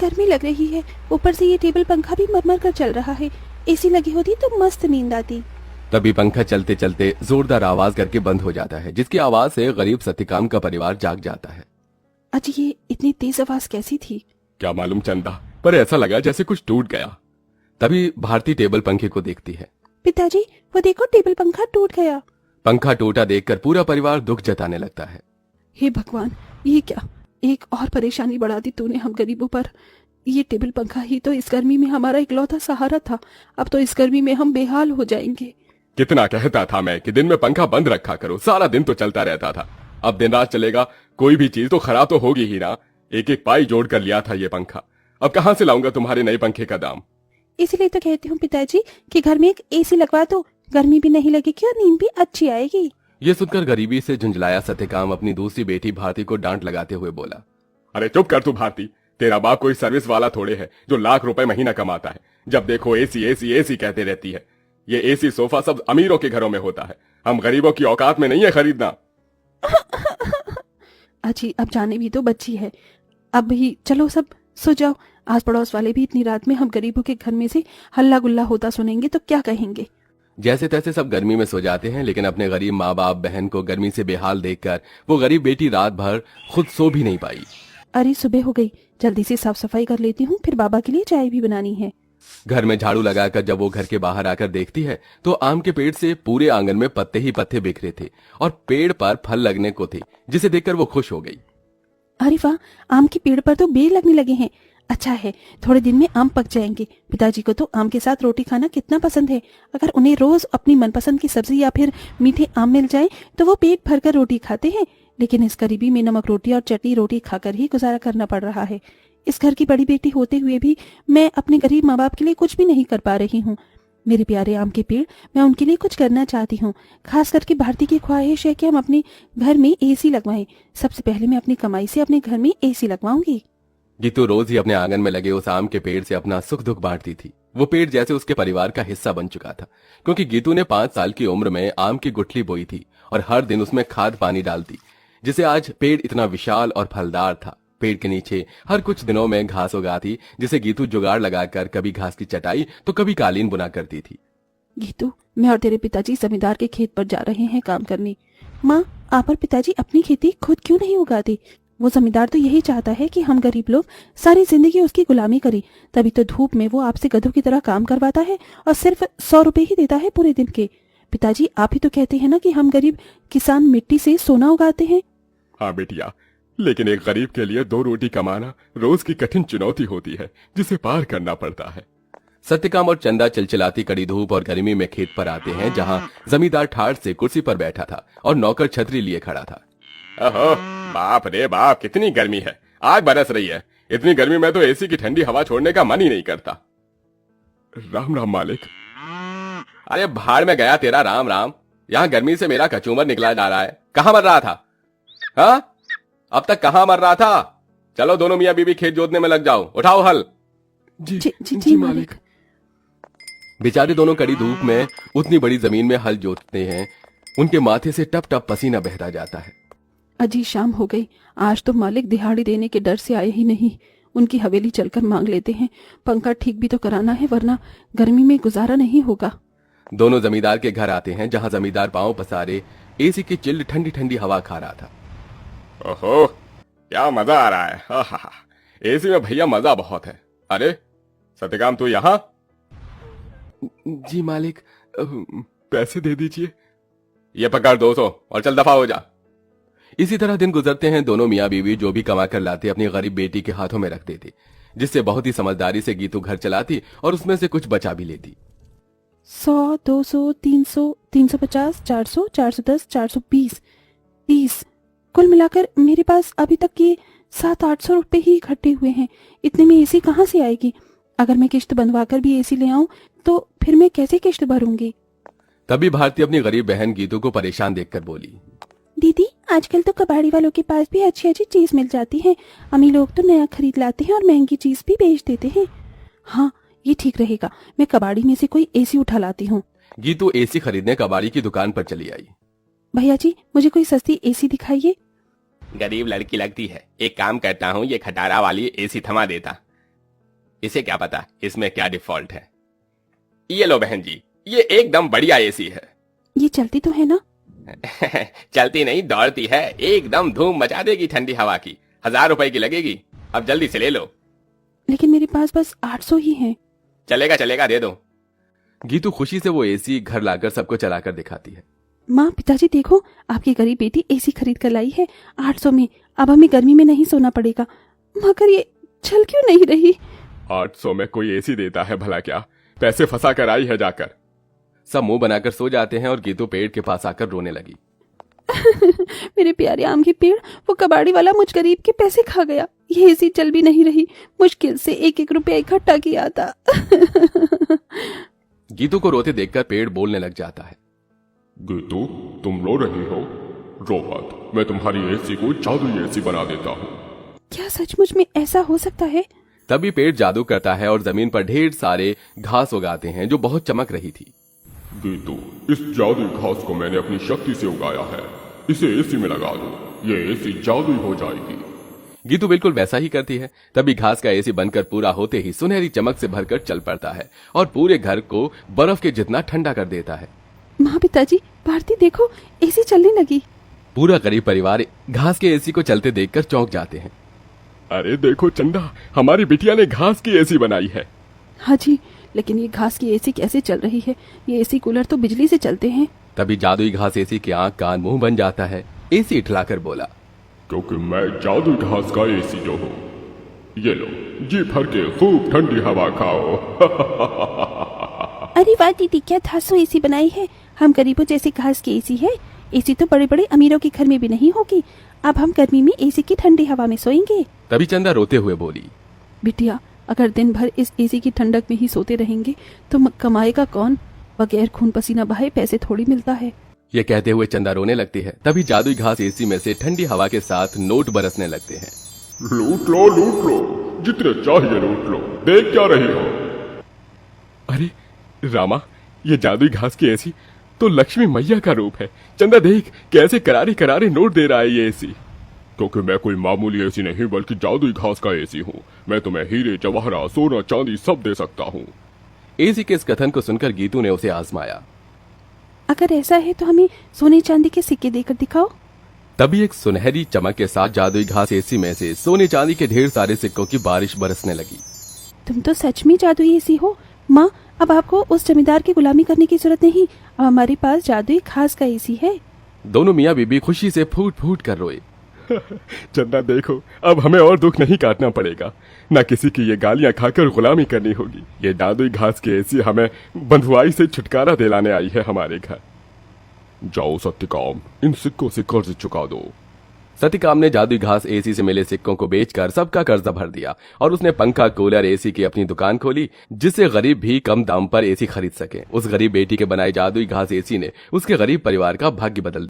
गर्मी लग रही है, ऊपर से ये टेबल पंखा भी मरमर कर चल रहा है। एसी लगी होती तो मस्त नींद आती। तभी पंखा चलते चलते जोरदार आवाज करके बंद हो जाता है, जिसकी आवाज से गरीब सत्यकाम का परिवार जाग जाता है। आज ये इतनी तेज आवाज कैसी थी? क्या मालूम चंदा, पर ऐसा लगा जैसे कुछ टूट गया। तभी भारती टेबल पंखे को देखती है। पिताजी, वो देखो टेबल पंखा टूट गया। पंखा टूटा देखकर पूरा परिवार दुख जताने लगता है। हे भगवान, ये क्या, एक और परेशानी बढ़ा दी तूने हम गरीबों पर। ये टेबल पंखा ही तो इस गर्मी में हमारा इकलौता सहारा था। अब तो इस गर्मी में हम बेहाल हो जाएंगे। कितना कहता था मैं कि दिन में पंखा बंद रखा करो, सारा दिन तो चलता रहता था। अब दिन रात चलेगा, कोई भी चीज तो खराब तो होगी ही ना। एक एक पाई जोड़ कर लिया था ये पंखा, अब कहाँ से लाऊंगा तुम्हारे नए पंखे का दाम। इसीलिए तो कहती हूँ पिताजी कि घर में एक एसी लगवा दो, गर्मी भी नहीं लगेगी और नींद भी अच्छी आएगी। ये सुनकर गरीबी से झुंझलाया सत्यकाम अपनी दूसरी बेटी भारती को डांट लगाते हुए बोला, अरे चुप कर तू भारती, तेरा बाप कोई सर्विस वाला थोड़े है जो लाख रुपए महीना कमाता है। जब देखो एसी एसी एसी कहते रहती है। ये एसी सोफा सब अमीरों के घरों में होता है, हम गरीबों की औकात में नहीं है खरीदना। अजी अब जाने भी तो बच्ची है, अब भी चलो सब सो जाओ। आस पड़ोस वाले भी इतनी रात में हम गरीबों के घर में से हल्ला गुल्ला होता सुनेंगे तो क्या कहेंगे। जैसे तैसे सब गर्मी में सो जाते हैं, लेकिन अपने गरीब माँ बाप बहन को गर्मी से बेहाल देखकर वो गरीब बेटी रात भर खुद सो भी नहीं पाई। अरे सुबह हो गई, जल्दी से साफ सफाई कर लेती हूँ, फिर बाबा के लिए चाय भी बनानी है। घर में झाड़ू लगाकर जब वो घर के बाहर आकर देखती है तो आम के पेड़ से पूरे आंगन में पत्ते ही पत्ते बिखरे थे और पेड़ पर फल लगने को थे, जिसे देखकर वो खुश हो गई। अरे वाह, आम के पेड़ पर तो बेर लगने लगे हैं। अच्छा है, थोड़े दिन में आम पक जाएंगे। पिताजी को तो आम के साथ रोटी खाना कितना पसंद है। अगर उन्हें रोज अपनी मनपसंद की सब्जी या फिर मीठे आम मिल जाए तो वो पेट भरकर रोटी खाते हैं। लेकिन इस गरीबी में नमक रोटी और चटनी रोटी खाकर ही गुजारा करना पड़ रहा है। इस घर की बड़ी बेटी होते हुए भी मैं अपने गरीब माँ बाप के लिए कुछ भी नहीं कर पा रही हूँ। मेरे प्यारे आम के पेड़, मैं उनके लिए कुछ करना चाहती हूँ। खास करके भारती की ख्वाहिश है कि हम अपने घर में एसी लगवाएं। सबसे पहले मैं अपनी कमाई से अपने घर में एसी लगवाऊंगी। गीतू रोज ही अपने आंगन में लगे उस आम के पेड़ से अपना सुख दुख बांटती थी। वो पेड़ जैसे उसके परिवार का हिस्सा बन चुका था, क्योंकि गीतू ने 5 साल की उम्र में आम की गुठली बोई थी और हर दिन उसमें खाद पानी डालती, जिसे आज पेड़ इतना विशाल और फलदार था। पेड़ के नीचे हर कुछ दिनों में घास उगाती, जिसे गीतू जुगाड़ लगाकर कभी घास की चटाई तो कभी कालीन बुना करती थी। गीतू, मैं और तेरे पिताजी जमींदार के खेत पर जा रहे हैं काम करने। माँ, आप और पिताजी अपनी खेती खुद क्यों नहीं उगाते? वो जमींदार तो यही चाहता है कि हम गरीब लोग सारी जिंदगी उसकी गुलामी करें। तभी तो धूप में वो आपसे गधों की तरह काम करवाता है और सिर्फ 100 रुपए ही देता है पूरे दिन के। पिताजी, आप ही तो कहते हैं ना कि हम गरीब किसान मिट्टी से सोना उगाते हैं। हाँ बेटिया, लेकिन एक गरीब के लिए 2 रोटी कमाना रोज की कठिन चुनौती होती है, जिसे पार करना पड़ता है। सत्यकाम और चंदा चिलचिलाती कड़ी धूप और गर्मी में खेत पर आते हैं, जहाँ जमींदार ठाठ से कुर्सी पर बैठा था और नौकर छतरी लिए खड़ा था। ओहो, बाप रे बाप, कितनी गर्मी है, आग बरस रही है। इतनी गर्मी में तो एसी की ठंडी हवा छोड़ने का मन ही नहीं करता। राम राम मालिक। अरे भाड़ में गया तेरा राम राम, यहाँ गर्मी से मेरा कचूमर निकला जा रहा है। कहाँ मर रहा था? हाँ, अब तक कहाँ मर रहा था? चलो दोनों मियाँ बीवी खेत जोतने में लग जाओ, उठाओ हल। जी मालिक। बेचारे दोनों कड़ी धूप में उतनी बड़ी जमीन में हल जोतते हैं, उनके माथे से टप टप पसीना बहता जाता है। अजी शाम हो गई, आज तो मालिक दिहाड़ी देने के डर से आए ही नहीं। उनकी हवेली चलकर मांग लेते हैं। पंखा ठीक भी तो कराना है, वरना गर्मी में गुजारा नहीं होगा। दोनों जमींदार के घर आते हैं, जहां जमींदार पांव पसारे एसी की चिल्ड ठंडी ठंडी हवा खा रहा था। ओहो, क्या मजा आ रहा है। एसी में भैया मजा बहुत है। अरे सत्यकाम, तू यहाँ? जी मालिक। पैसे दे दीजिए। ये पकड़ 200 और चल दफा हो जा। इसी तरह दिन गुजरते हैं। दोनों मियाँ बीवी जो भी कमा कर लाते अपनी गरीब बेटी के हाथों में रखते थे, जिससे बहुत ही समझदारी से गीतू घर चलाती और उसमें से कुछ बचा भी लेती। 100, 200, 300, 350, 400, 410, 420, 30, कुल मिलाकर मेरे पास अभी तक के 700-800 रुपए ही इकट्ठे हुए हैं। इतने में एसी कहाँ से आएगी? अगर मैं किश्त बनवाकर भी एसी ले आऊं तो फिर मैं कैसे किश्त भरूंगी? तभी भारती अपनी गरीब बहन गीतू को परेशान देखकर बोली, दीदी, आजकल तो कबाड़ी वालों के पास भी अच्छी अच्छी चीज मिल जाती है। अमीर लोग तो नया खरीद लाते हैं और महंगी चीज भी बेच देते हैं। हाँ, ये ठीक रहेगा। मैं कबाड़ी में से कोई एसी उठा लाती हूँ। गीतू एसी खरीदने कबाड़ी की दुकान पर चली आई। भैया जी, मुझे कोई सस्ती एसी दिखाइए। गरीब लड़की लगती है, एक काम करता हूँ, ये खटारा वाली एसी थमा देता। इसे क्या पता इसमें क्या डिफॉल्ट है। ये लो बहन जी, ये एकदम बढ़िया एसी है। ये चलती तो है ना? चलती नहीं दौड़ती है, एकदम धूम मचा देगी ठंडी हवा की। 1000 रुपए की लगेगी, अब जल्दी से ले लो। लेकिन मेरे पास बस 800 ही है। चलेगा चलेगा, दे दो। गीतू खुशी से वो एसी घर लाकर सबको चलाकर दिखाती है। माँ, पिताजी देखो, आपकी गरीब बेटी एसी खरीद कर लाई है 800 में। अब हमें गर्मी में नहीं सोना पड़ेगा। मगर ये चल क्यों नहीं रही? 800 में कोई एसी देता है भला क्या? पैसे फंसा कर आई है जाकर। सब मुंह बनाकर सो जाते हैं और गीतू पेड़ के पास आकर रोने लगी। मेरे प्यारे आम के पेड़, वो कबाड़ी वाला मुझ गरीब के पैसे खा गया। ये एसी चल भी नहीं रही। मुश्किल से 1-1 रुपया इकट्ठा किया था। गीतू को रोते देखकर पेड़ बोलने लग जाता है। गीतू, तुम रो रही हो? रो मत, मैं तुम्हारी एसी को जादुई एसी बना देता हूँ। क्या सचमुच में ऐसा हो सकता है? तभी पेड़ जादू करता है और जमीन पर ढेर सारे घास उगाते हैं जो बहुत चमक रही थी। गीतू, इस जादुई घास को मैंने अपनी शक्ति से उगाया है। इसे एसी में लगा दो, ये एसी जादुई हो जाएगी। गीतू बिल्कुल वैसा ही करती है। तभी घास का एसी बनकर पूरा होते ही सुनहरी चमक से भरकर चल पड़ता है और पूरे घर को बर्फ के जितना ठंडा कर देता है। माँ, पिताजी, भारती देखो, एसी चलने लगी। पूरा गरीब परिवार घास के एसी को चलते देखकर चौंक जाते हैं। अरे देखो चंदा, हमारी बिटिया ने घास की एसी बनाई है। हाँ जी, लेकिन ये घास की एसी कैसे चल रही है? ये एसी कूलर तो बिजली से चलते हैं। तभी जादुई घास एसी के आंख कान मुंह बन जाता है। एसी इठलाकर बोला, क्योंकि मैं जादुई घास का एसी जो हूँ। ये लो, जी भर के खूब ठंडी हवा खाओ। अरे वाह दीदी, क्या धांसू एसी बनाई है। हम गरीबों जैसे घास की एसी है। एसी तो बड़े बड़े अमीरों के घर में भी नहीं होगी। अब हम गर्मी में एसी की ठंडी हवा में सोएंगे। तभी चंदा रोते हुए बोली, बिटिया, अगर दिन भर इस एसी की ठंडक में ही सोते रहेंगे तो कमाएगा कौन? बगैर खून पसीना बहाए पैसे थोड़ी मिलता है। ये कहते हुए चंदा रोने लगती है। तभी जादुई घास एसी में से ठंडी हवा के साथ नोट बरसने लगते हैं। लूट लो, जितने चाहिए लूट लो। देख क्या रही हो? अरे रामा, ये जादुई घास की एसी तो लक्ष्मी मैया का रूप है। चंदा देख, कैसे करारे करारे नोट दे रहा है ये एसी। क्योंकि मैं कोई मामूली एसी नहीं बल्कि जादुई घास का एसी हूँ। मैं तुम्हें हीरे जवाहरात सोना चांदी सब दे सकता हूँ। एसी के इस कथन को सुनकर गीतू ने उसे आजमाया। अगर ऐसा है तो हमें सोने चांदी के सिक्के देकर दिखाओ। तभी एक सुनहरी चमक के साथ जादुई घास एसी में से सोने चांदी के ढेर सारे सिक्कों की बारिश बरसने लगी। तुम तो सच में जादुई एसी हो। माँ, अब आपको उस जमींदार की गुलामी करने की जरूरत नहीं। अब हमारे पास जादुई घास का एसी है। दोनों मियाँ बीबी खुशी से फूट फूट कर रोए। चंदा देखो, अब हमें और दुख नहीं काटना पड़ेगा। न किसी की ये गालियां खाकर गुलामी करनी होगी। ये जादुई घास की एसी हमें बंधुआई से छुटकारा दिलाने आई है हमारे घर। जाओ सत्यकाम, इन सिक्कों से कर्ज चुका दो। सत्यकाम ने जादुई घास एसी से मिले सिक्कों को बेचकर सबका कर्जा भर दिया और उसने पंखा, कूलर, एसी की अपनी दुकान खोली, जिससे गरीब भी कम दाम पर एसी खरीद सके। उस गरीब बेटी के बनाए जादुई घास एसी ने उसके गरीब परिवार का भाग्य बदल दिया।